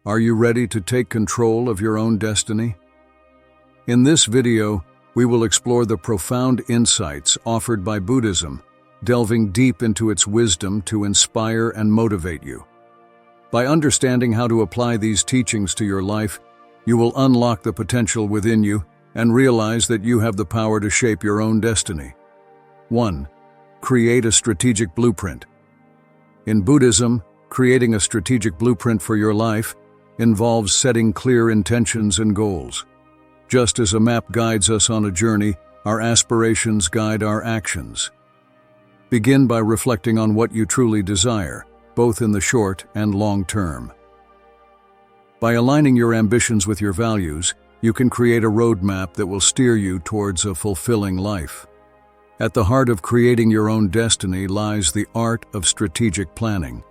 Are you ready to take control of your own destiny? In this video, we will explore the profound insights offered by Buddhism, delving deep into its wisdom to inspire and motivate you. By understanding how to apply these teachings to your life, you will unlock the potential within you and realize that you have the power to shape your own destiny. 1. Create a strategic blueprint. In Buddhism, creating a strategic blueprint for your life involves setting clear intentions and goals. Just as a map guides us on a journey, our aspirations guide our actions. Begin by reflecting on what you truly desire, both in the short and long term. By aligning your ambitions with your values, you can create a roadmap that will steer you towards a fulfilling life. At the heart of creating your own destiny lies the art of strategic planning.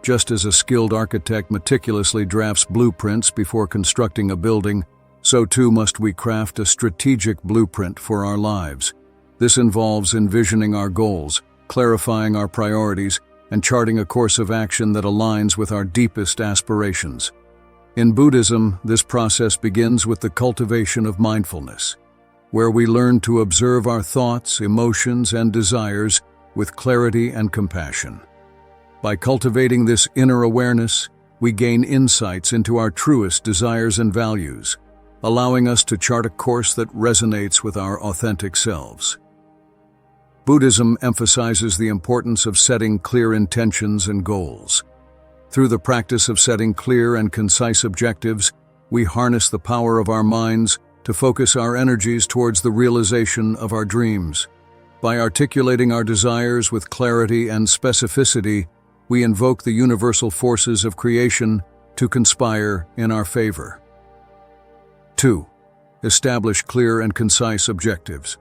Just as a skilled architect meticulously drafts blueprints before constructing a building, so too must we craft a strategic blueprint for our lives. This involves envisioning our goals, clarifying our priorities, and charting a course of action that aligns with our deepest aspirations. In Buddhism, this process begins with the cultivation of mindfulness, where we learn to observe our thoughts, emotions, and desires with clarity and compassion. By cultivating this inner awareness, we gain insights into our truest desires and values, allowing us to chart a course that resonates with our authentic selves. Buddhism emphasizes the importance of setting clear intentions and goals. Through the practice of setting clear and concise objectives, we harness the power of our minds to focus our energies towards the realization of our dreams. By articulating our desires with clarity and specificity, we invoke the universal forces of creation to conspire in our favor. 2. Establish clear and concise objectives.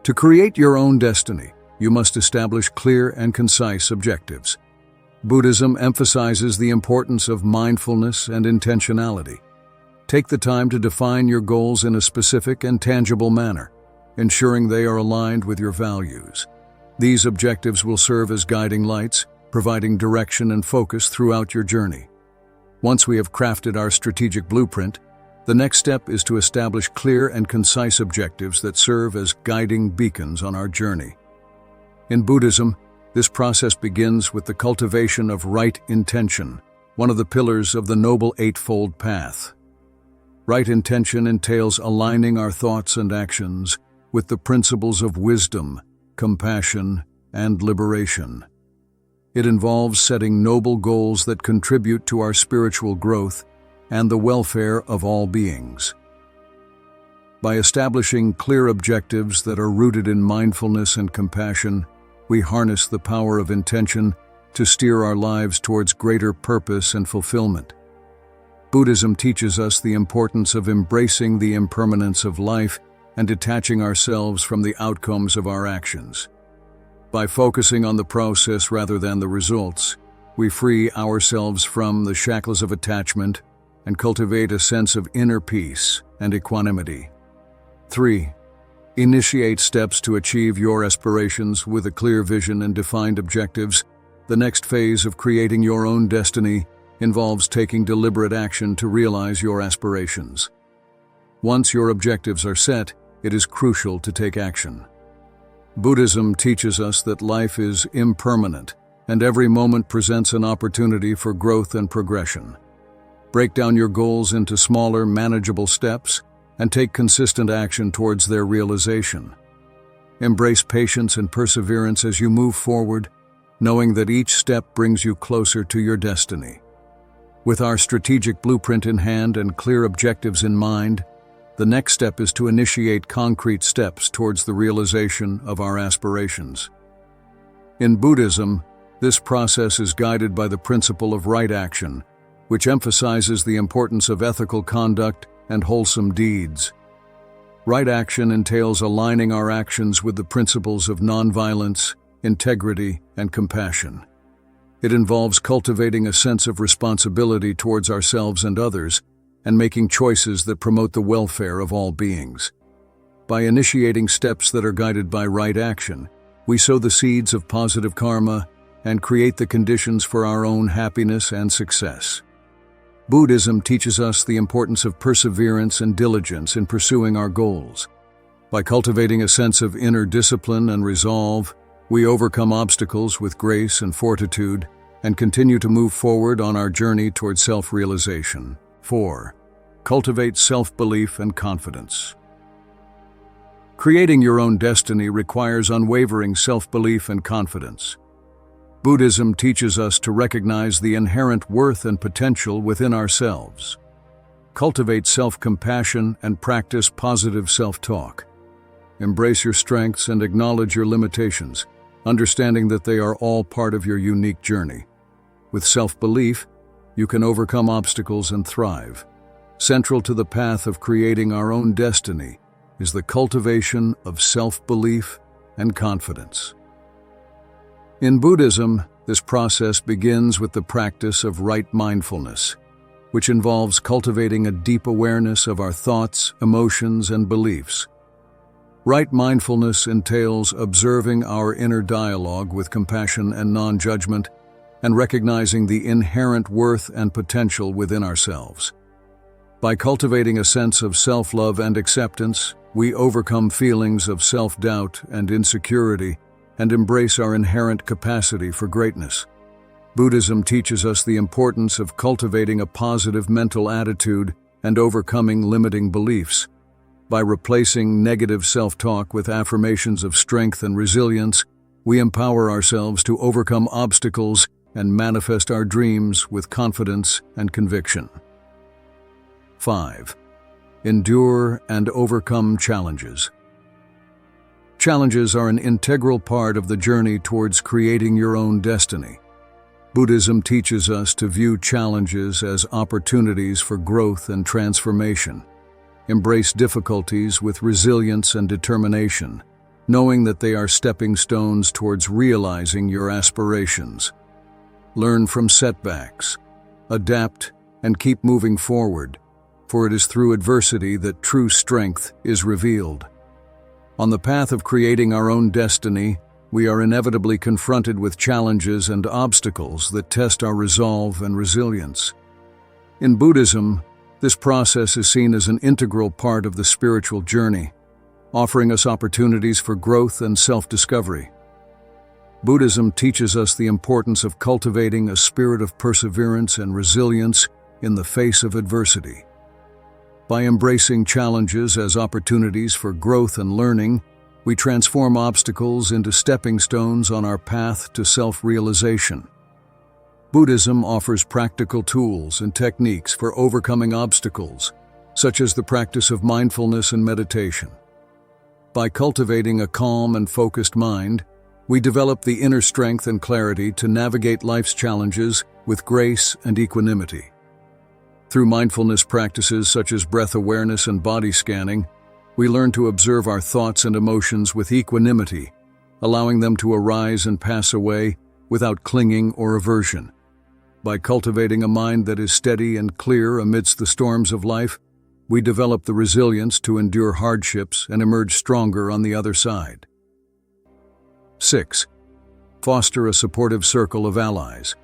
To create your own destiny, you must establish clear and concise objectives. Buddhism emphasizes the importance of mindfulness and intentionality. Take the time to define your goals in a specific and tangible manner, ensuring they are aligned with your values. These objectives will serve as guiding lights, providing direction and focus throughout your journey. Once we have crafted our strategic blueprint, the next step is to establish clear and concise objectives that serve as guiding beacons on our journey. In Buddhism, this process begins with the cultivation of right intention, one of the pillars of the Noble Eightfold Path. Right intention entails aligning our thoughts and actions with the principles of wisdom, compassion, and liberation. It involves setting noble goals that contribute to our spiritual growth and the welfare of all beings. By establishing clear objectives that are rooted in mindfulness and compassion, we harness the power of intention to steer our lives towards greater purpose and fulfillment. Buddhism teaches us the importance of embracing the impermanence of life and detaching ourselves from the outcomes of our actions. By focusing on the process rather than the results, we free ourselves from the shackles of attachment and cultivate a sense of inner peace and equanimity. 3. Initiate steps to achieve your aspirations with a clear vision and defined objectives. The next phase of creating your own destiny involves taking deliberate action to realize your aspirations. Once your objectives are set, it is crucial to take action. Buddhism teaches us that life is impermanent, and every moment presents an opportunity for growth and progression. Break down your goals into smaller, manageable steps and take consistent action towards their realization. Embrace patience and perseverance as you move forward, knowing that each step brings you closer to your destiny. With our strategic blueprint in hand and clear objectives in mind, the next step is to initiate concrete steps towards the realization of our aspirations. In Buddhism, this process is guided by the principle of right action, which emphasizes the importance of ethical conduct and wholesome deeds. Right action entails aligning our actions with the principles of nonviolence, integrity, and compassion. It involves cultivating a sense of responsibility towards ourselves and others, and making choices that promote the welfare of all beings. By initiating steps that are guided by right action, we sow the seeds of positive karma and create the conditions for our own happiness and success. Buddhism teaches us the importance of perseverance and diligence in pursuing our goals. By cultivating a sense of inner discipline and resolve, we overcome obstacles with grace and fortitude and continue to move forward on our journey toward self-realization. 4. Cultivate self-belief and confidence. Creating your own destiny requires unwavering self-belief and confidence. Buddhism teaches us to recognize the inherent worth and potential within ourselves. Cultivate self-compassion and practice positive self-talk. Embrace your strengths and acknowledge your limitations, understanding that they are all part of your unique journey. With self-belief, you can overcome obstacles and thrive. Central to the path of creating our own destiny is the cultivation of self-belief and confidence. In Buddhism, this process begins with the practice of right mindfulness, which involves cultivating a deep awareness of our thoughts, emotions, and beliefs. Right mindfulness entails observing our inner dialogue with compassion and non-judgment, and recognizing the inherent worth and potential within ourselves. By cultivating a sense of self-love and acceptance, we overcome feelings of self-doubt and insecurity and embrace our inherent capacity for greatness. Buddhism teaches us the importance of cultivating a positive mental attitude and overcoming limiting beliefs. By replacing negative self-talk with affirmations of strength and resilience, we empower ourselves to overcome obstacles and manifest our dreams with confidence and conviction. 5. Endure and overcome challenges. Challenges are an integral part of the journey towards creating your own destiny. Buddhism teaches us to view challenges as opportunities for growth and transformation. Embrace difficulties with resilience and determination, knowing that they are stepping stones towards realizing your aspirations. Learn from setbacks, adapt, and keep moving forward, for it is through adversity that true strength is revealed. On the path of creating our own destiny, we are inevitably confronted with challenges and obstacles that test our resolve and resilience. In Buddhism, this process is seen as an integral part of the spiritual journey, offering us opportunities for growth and self-discovery. Buddhism teaches us the importance of cultivating a spirit of perseverance and resilience in the face of adversity. By embracing challenges as opportunities for growth and learning, we transform obstacles into stepping stones on our path to self-realization. Buddhism offers practical tools and techniques for overcoming obstacles, such as the practice of mindfulness and meditation. By cultivating a calm and focused mind, we develop the inner strength and clarity to navigate life's challenges with grace and equanimity. Through mindfulness practices such as breath awareness and body scanning, we learn to observe our thoughts and emotions with equanimity, allowing them to arise and pass away without clinging or aversion. By cultivating a mind that is steady and clear amidst the storms of life, we develop the resilience to endure hardships and emerge stronger on the other side. 6. Foster a supportive circle of allies.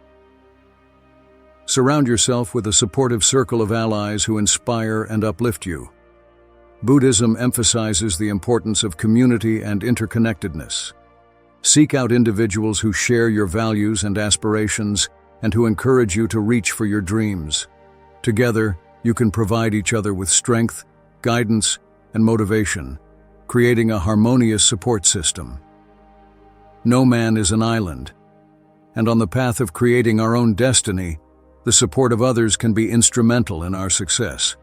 Surround yourself with a supportive circle of allies who inspire and uplift you. Buddhism emphasizes the importance of community and interconnectedness. Seek out individuals who share your values and aspirations and who encourage you to reach for your dreams. Together, you can provide each other with strength, guidance, and motivation, creating a harmonious support system. No man is an island, and on the path of creating our own destiny, the support of others can be instrumental in our success.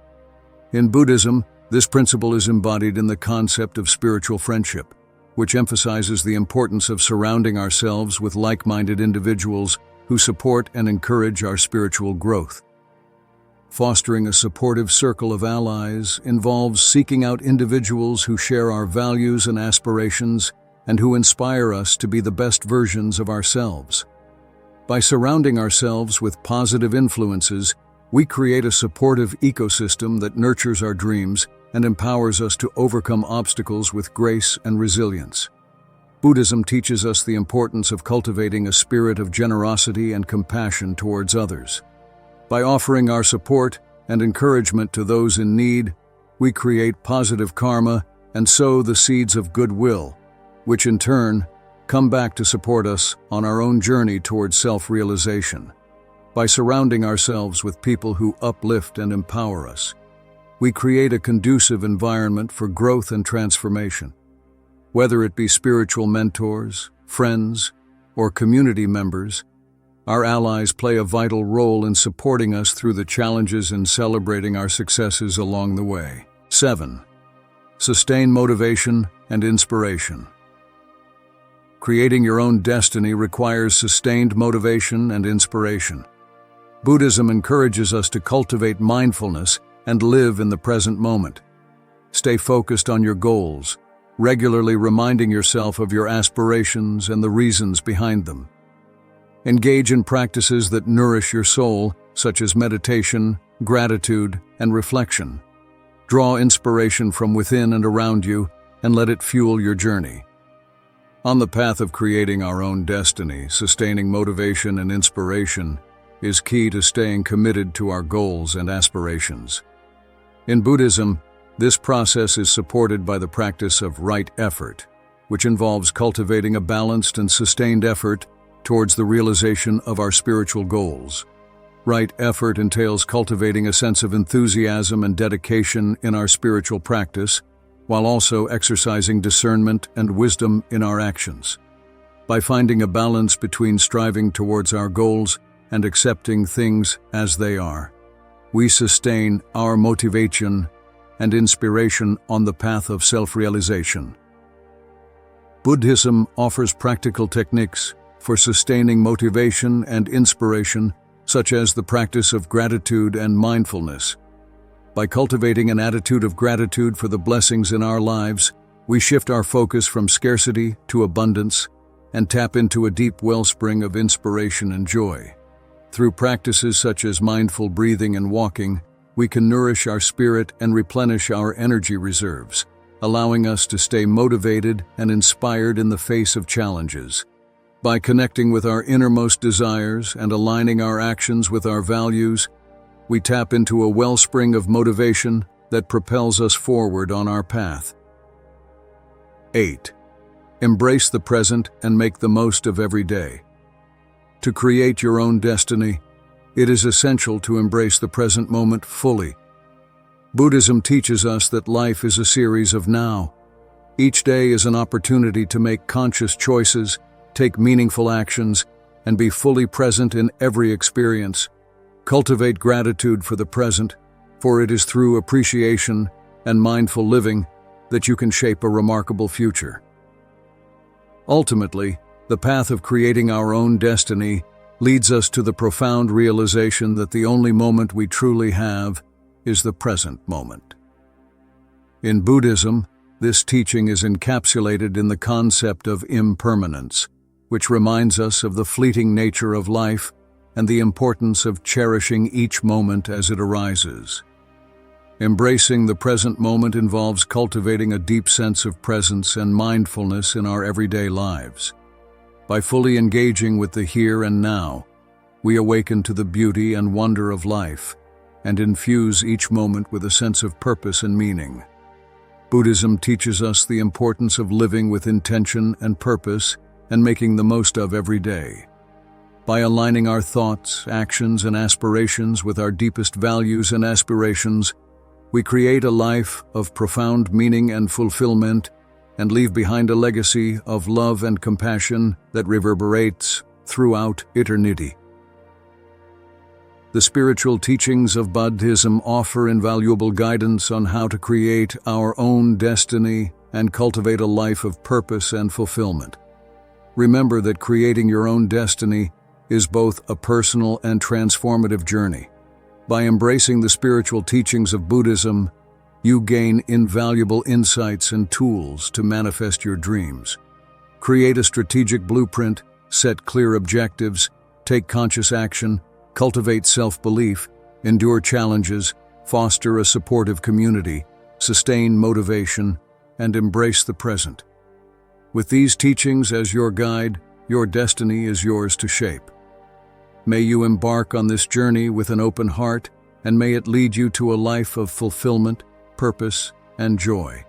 In Buddhism, this principle is embodied in the concept of spiritual friendship, which emphasizes the importance of surrounding ourselves with like-minded individuals who support and encourage our spiritual growth. Fostering a supportive circle of allies involves seeking out individuals who share our values and aspirations and who inspire us to be the best versions of ourselves. By surrounding ourselves with positive influences, we create a supportive ecosystem that nurtures our dreams and empowers us to overcome obstacles with grace and resilience. Buddhism teaches us the importance of cultivating a spirit of generosity and compassion towards others. By offering our support and encouragement to those in need, we create positive karma and sow the seeds of goodwill, which in turn come back to support us on our own journey towards self-realization. By surrounding ourselves with people who uplift and empower us, we create a conducive environment for growth and transformation. Whether it be spiritual mentors, friends, or community members, our allies play a vital role in supporting us through the challenges and celebrating our successes along the way. 7. Sustain motivation and inspiration. Creating your own destiny requires sustained motivation and inspiration. Buddhism encourages us to cultivate mindfulness and live in the present moment. Stay focused on your goals, regularly reminding yourself of your aspirations and the reasons behind them. Engage in practices that nourish your soul, such as meditation, gratitude, and reflection. Draw inspiration from within and around you, and let it fuel your journey. On the path of creating our own destiny, sustaining motivation and inspiration is key to staying committed to our goals and aspirations. In Buddhism, this process is supported by the practice of right effort, which involves cultivating a balanced and sustained effort towards the realization of our spiritual goals. Right effort entails cultivating a sense of enthusiasm and dedication in our spiritual practice, while also exercising discernment and wisdom in our actions. By finding a balance between striving towards our goals and accepting things as they are, we sustain our motivation and inspiration on the path of self-realization. Buddhism offers practical techniques for sustaining motivation and inspiration, such as the practice of gratitude and mindfulness. By cultivating an attitude of gratitude for the blessings in our lives, we shift our focus from scarcity to abundance and tap into a deep wellspring of inspiration and joy. Through practices such as mindful breathing and walking, we can nourish our spirit and replenish our energy reserves, allowing us to stay motivated and inspired in the face of challenges. By connecting with our innermost desires and aligning our actions with our values, we tap into a wellspring of motivation that propels us forward on our path. 8. Embrace the present and make the most of every day. To create your own destiny, it is essential to embrace the present moment fully. Buddhism teaches us that life is a series of now. Each day is an opportunity to make conscious choices, take meaningful actions, and be fully present in every experience. Cultivate gratitude for the present, for it is through appreciation and mindful living that you can shape a remarkable future. Ultimately, the path of creating our own destiny leads us to the profound realization that the only moment we truly have is the present moment. In Buddhism, this teaching is encapsulated in the concept of impermanence, which reminds us of the fleeting nature of life and the importance of cherishing each moment as it arises. Embracing the present moment involves cultivating a deep sense of presence and mindfulness in our everyday lives. By fully engaging with the here and now, we awaken to the beauty and wonder of life and infuse each moment with a sense of purpose and meaning. Buddhism teaches us the importance of living with intention and purpose and making the most of every day. By aligning our thoughts, actions, and aspirations with our deepest values and aspirations, we create a life of profound meaning and fulfillment and leave behind a legacy of love and compassion that reverberates throughout eternity. The spiritual teachings of Buddhism offer invaluable guidance on how to create our own destiny and cultivate a life of purpose and fulfillment. Remember that creating your own destiny is both a personal and transformative journey. By embracing the spiritual teachings of Buddhism, you gain invaluable insights and tools to manifest your dreams. Create a strategic blueprint, set clear objectives, take conscious action, cultivate self-belief, endure challenges, foster a supportive community, sustain motivation, and embrace the present. With these teachings as your guide, your destiny is yours to shape. May you embark on this journey with an open heart, and may it lead you to a life of fulfillment, purpose, and joy.